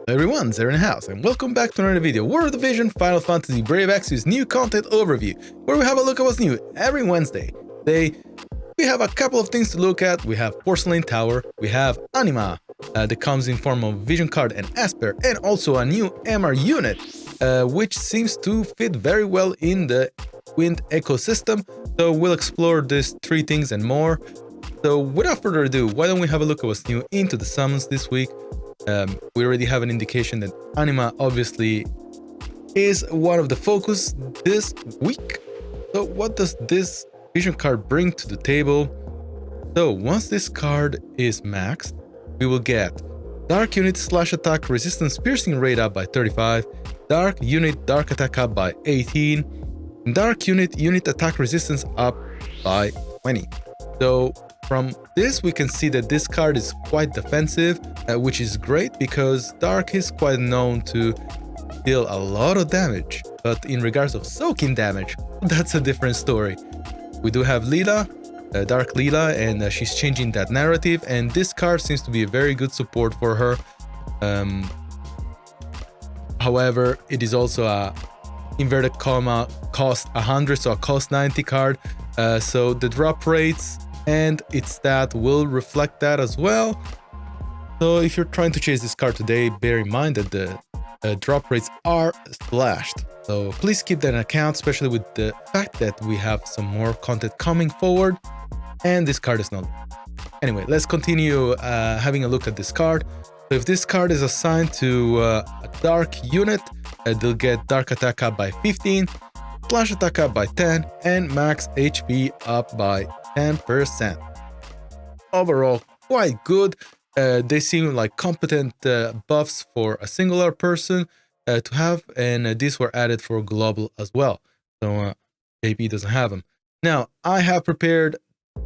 Everyone, Zero in the house, and welcome back to another video, World of Vision Final Fantasy Brave Exvius new content overview, where we have a look at what's new every Wednesday. Today, we have a couple of things to look at. We have Porcelain Tower, we have ANIMA, that comes in form of Vision Card and Esper, and also a new MR unit, which seems to fit very well in the Wind ecosystem. So we'll explore these three things and more. So without further ado, why don't we have a look at what's new into the summons this week. We already have an indication that ANIMA obviously is one of the focus this week. So what does this vision card bring to the table? So once this card is maxed, we will get Dark Unit slash attack resistance piercing rate up by 35, Dark Unit dark attack up by 18, Dark Unit attack resistance up by 20. So from this, we can see that this card is quite defensive, which is great because Dark is quite known to deal a lot of damage. But in regards of soaking damage, that's a different story. We do have Leela, Dark Leela, and she's changing that narrative, and this card seems to be a very good support for her. However, it is also a inverted comma cost 100, so a cost 90 card. So the drop rates and its stat will reflect that as well. So if you're trying to chase this card today, bear in mind that the drop rates are slashed. So please keep that in account, especially with the fact that we have some more content coming forward and this card is not. Anyway, let's continue having a look at this card. So if this card is assigned to a dark unit, they'll get dark attack up by 15, slash attack up by 10, and max HP up by 10%. Overall, quite good. They seem like competent buffs for a singular person to have, and these were added for global as well. So JP doesn't have them. Now, I have prepared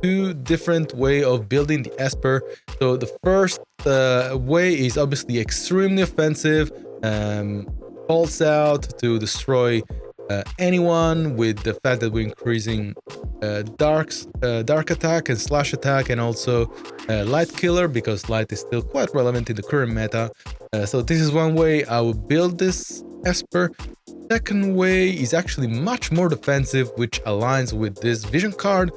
two different way of building the Esper. So the first way is obviously extremely offensive, pulse out to destroy anyone, with the fact that we're increasing dark attack and slash attack, and also light killer, because light is still quite relevant in the current meta. So this is one way I will build this Esper. Second way is actually much more defensive, which aligns with this vision card.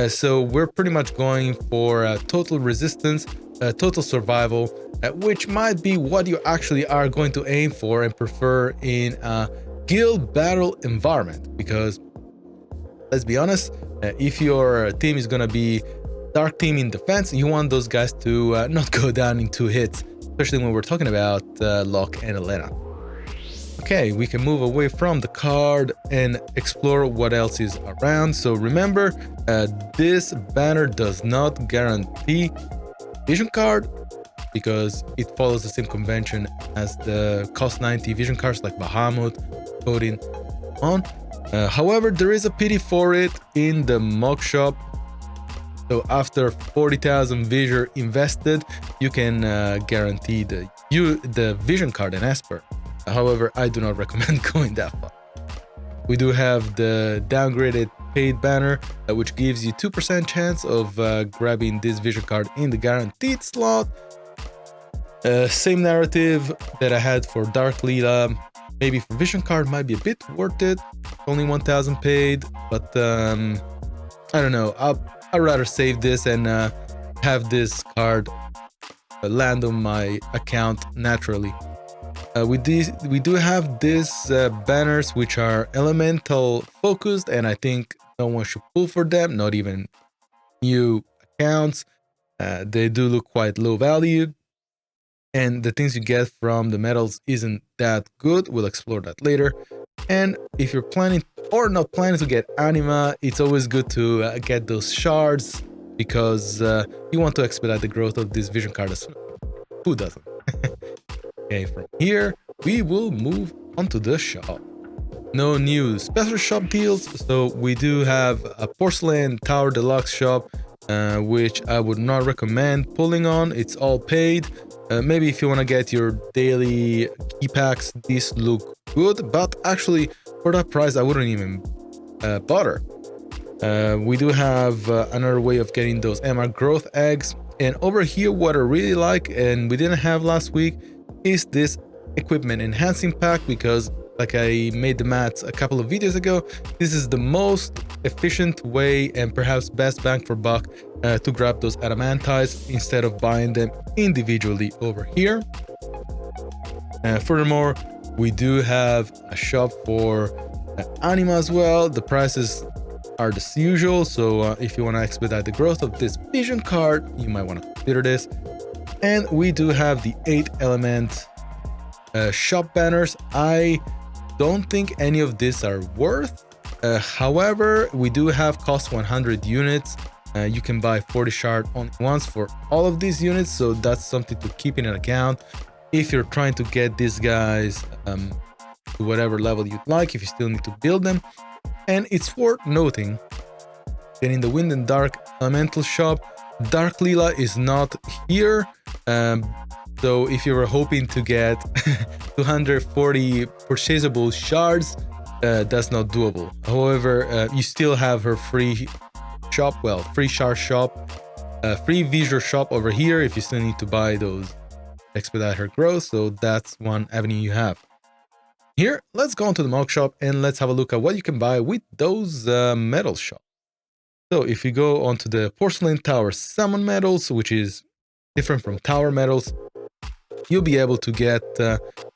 So we're pretty much going for total resistance, total survival, which might be what you actually are going to aim for and prefer in a guild battle environment, because let's be honest, if your team is gonna be dark team in defense, you want those guys to not go down in 2 hits, especially when we're talking about Locke and Elena. Okay, we can move away from the card and explore what else is around. So remember, this banner does not guarantee vision card, because it follows the same convention as the cost 90 vision cards like Bahamut, Odin, on. However, there is a pity for it in the mock shop. So after 40,000 Visor invested, you can guarantee the vision card and Esper. However, I do not recommend going that far. We do have the downgraded paid banner, which gives you 2% chance of grabbing this vision card in the guaranteed slot. Same narrative that I had for Dark Leela. Maybe for vision card might be a bit worth it. Only 1,000 paid, but I don't know. I'd rather save this and have this card land on my account naturally. We do have these banners, which are elemental focused, and I think no one should pull for them, not even new accounts. They do look quite low value, and the things you get from the medals isn't that good. We'll explore that later. And if you're planning or not planning to get Anima, it's always good to get those shards, because you want to expedite the growth of this vision card as well. Who doesn't? Okay, from here we will move on to the shop. No new special shop deals, so we do have a Porcelain Tower Deluxe shop, which I would not recommend pulling on. It's all paid. Maybe if you want to get your daily key packs, these look good, but actually for that price I wouldn't even bother. We do have another way of getting those MR growth eggs, and over here what I really like and we didn't have last week is this equipment enhancing pack because, like I made the maths a couple of videos ago, this is the most efficient way and perhaps best bang for buck to grab those adamantites instead of buying them individually over here. Furthermore, we do have a shop for ANIMA as well. The prices are the usual, so if you want to expedite the growth of this vision card, you might want to consider this. And we do have the 8-element shop banners. I don't think any of these are worth. However, we do have cost 100 units. You can buy 40 shard only once for all of these units, so that's something to keep in account if you're trying to get these guys to whatever level you'd like, if you still need to build them. And it's worth noting that in the Wind and Dark Elemental shop, Dark Lila is not here. So if you were hoping to get 240 purchasable shards, that's not doable. However, you still have her free shop, well, free shard shop, free visual shop over here if you still need to buy those, expedite her growth. So that's one avenue you have. Here, let's go onto the Mog shop and let's have a look at what you can buy with those metal shops. So if you go onto the Porcelain Tower Summon Metals, which is different from Tower Metals, you'll be able to get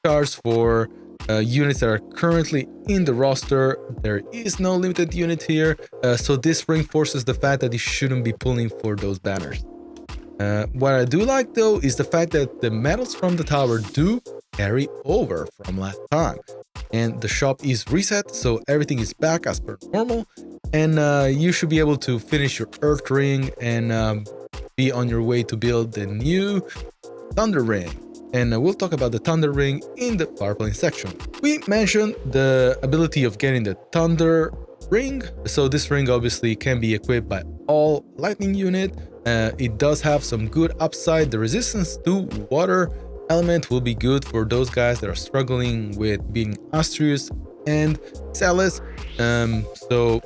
shards for units that are currently in the roster. There is no limited unit here, so this reinforces the fact that you shouldn't be pulling for those banners. What I do like though is the fact that the metals from the tower do carry over from last time, and the shop is reset, so everything is back as per normal, and you should be able to finish your Earth Ring and be on your way to build the new Thunder Ring. And we'll talk about the Thunder Ring in the power plant section. We mentioned the ability of getting the Thunder Ring. So this ring obviously can be equipped by all lightning unit. It does have some good upside. The resistance to water element will be good for those guys that are struggling with being Astrius and Celes. So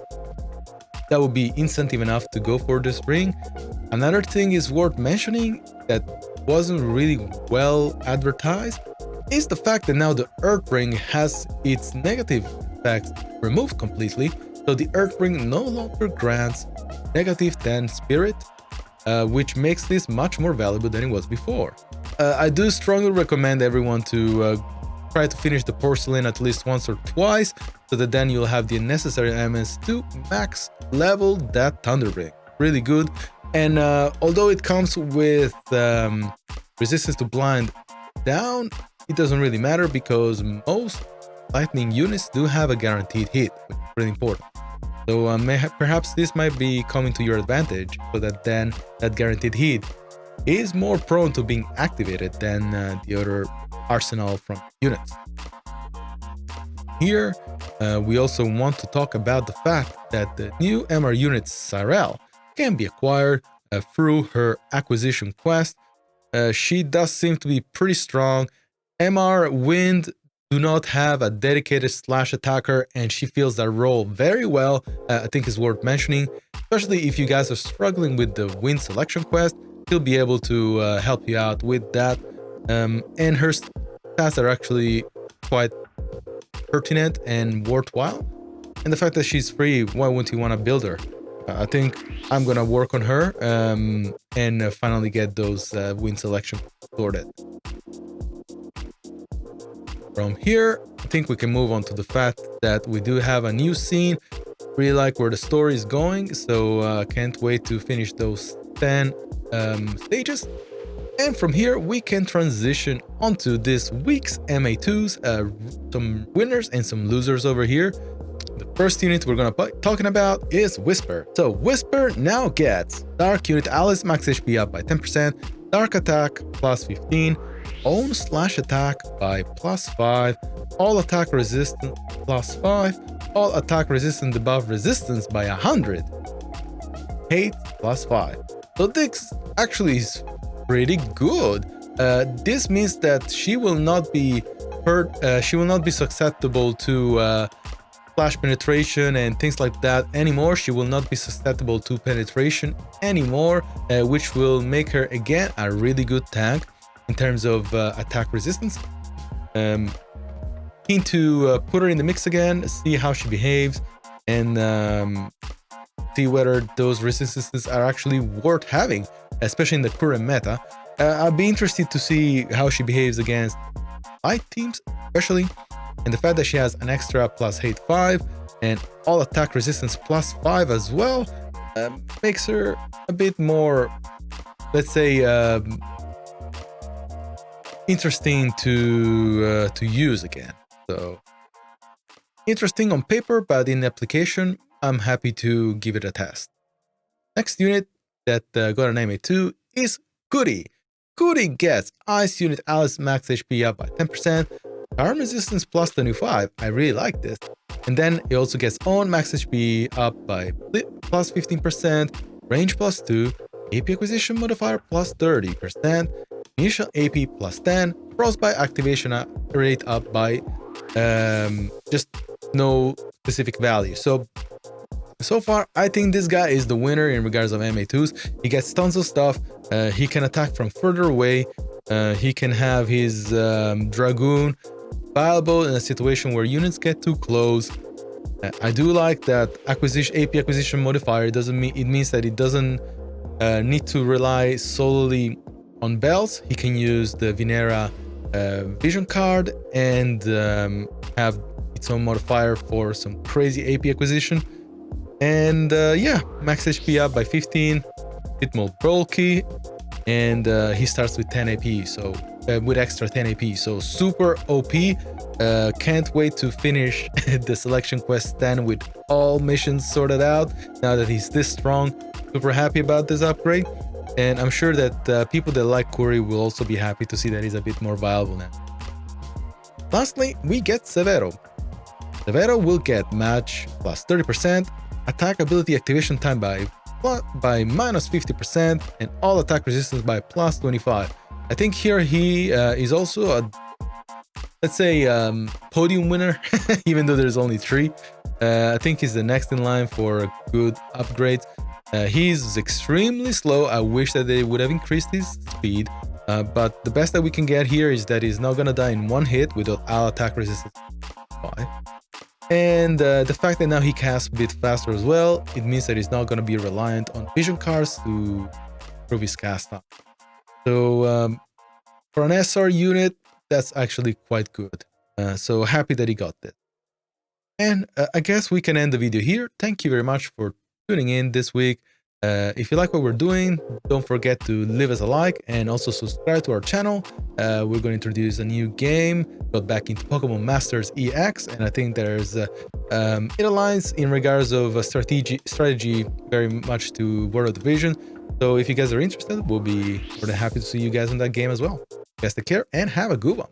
that would be incentive enough to go for this ring. Another thing is worth mentioning that wasn't really well advertised is the fact that now the Earth Ring has its negative effects removed completely. So the Earth Ring no longer grants negative 10 spirit, which makes this much more valuable than it was before. I do strongly recommend everyone to try to finish the porcelain at least once or twice, so that then you'll have the necessary elements to max level that Thunder Ring. Really good. And although it comes with resistance to blind down, it doesn't really matter because most lightning units do have a guaranteed hit, which is really important. So perhaps this might be coming to your advantage, so that then that guaranteed hit is more prone to being activated than the other arsenal from units. Here, we also want to talk about the fact that the new MR unit Cyrell can be acquired through her acquisition quest. She does seem to be pretty strong. MR Wind do not have a dedicated slash attacker, and she fills that role very well. I think it's worth mentioning, especially if you guys are struggling with the Wind selection quest. She'll be able to help you out with that. And her stats are actually quite pertinent and worthwhile. And the fact that she's free, why wouldn't you want to build her? I think I'm gonna work on her and finally get those Wind selection sorted. From here, I think we can move on to the fact that we do have a new scene. Really like where the story is going, so can't wait to finish those 10 stages. And from here, we can transition onto this week's MA2s, some winners and some losers over here. The first unit we're going to be talking about is Whisper. So Whisper now gets Dark Unit Alice max HP up by 10%, Dark Attack plus 15, Own slash attack by plus 5, all attack resistance plus 5, all attack resistance debuff resistance by 100, hate plus 5. So this actually is pretty good. This means that she will not be hurt, she will not be susceptible to flash penetration and things like that anymore. She will not be susceptible to penetration anymore, which will make her again a really good tank in terms of attack resistance. Keen to put her in the mix again, see how she behaves, and see whether those resistances are actually worth having, especially in the current meta. I'll be interested to see how she behaves against light teams, especially, and the fact that she has an extra plus hate 5 and all attack resistance plus 5 as well makes her a bit more, let's say, interesting to use again. So interesting on paper, but in application, I'm happy to give it a test. Next unit that got an MA2 is Goody. Goody gets Ice Unit Alice max HP up by 10%, Charm Resistance plus 25, I really like this, and then it also gets on max HP up by plus 15%, range plus 2, AP acquisition modifier plus 30%, initial AP plus 10, frostbite activation rate up by just no specific value. So far, I think this guy is the winner in regards of MA2s. He gets tons of stuff. He can attack from further away. He can have his Dragoon viable in a situation where units get too close. I do like that AP acquisition modifier. It means that it doesn't need to rely solely on bells. He can use the Venera vision card and have its own modifier for some crazy AP acquisition. And yeah, max HP up by 15, bit more bulky, and he starts with 10 AP, so with extra 10 AP, so super OP. Can't wait to finish the selection quest 10 with all missions sorted out now that he's this strong. Super happy about this upgrade, and I'm sure that people that like Curry will also be happy to see that he's a bit more viable now. Lastly, we get Severo. Severo will get match plus 30%, attack ability activation time by minus 50%, and all attack resistance by plus 25. I think here he is also a, let's say, podium winner, even though there's only 3. I think he's the next in line for good upgrades. He's extremely slow. I wish that they would have increased his speed, but the best that we can get here is that he's not gonna die in one hit with all attack resistance 5. And the fact that now he casts a bit faster as well, it means that he's not going to be reliant on vision cards to improve his cast time. So for an SR unit, that's actually quite good. So happy that he got this. And I guess we can end the video here. Thank you very much for tuning in this week. If you like what we're doing, don't forget to leave us a like and also subscribe to our channel. We're going to introduce a new game, got back into Pokemon Masters EX, and I think there's it aligns in regards of strategy very much to World of Vision. So if you guys are interested, we'll be more than happy to see you guys in that game as well. You guys take care and have a good one.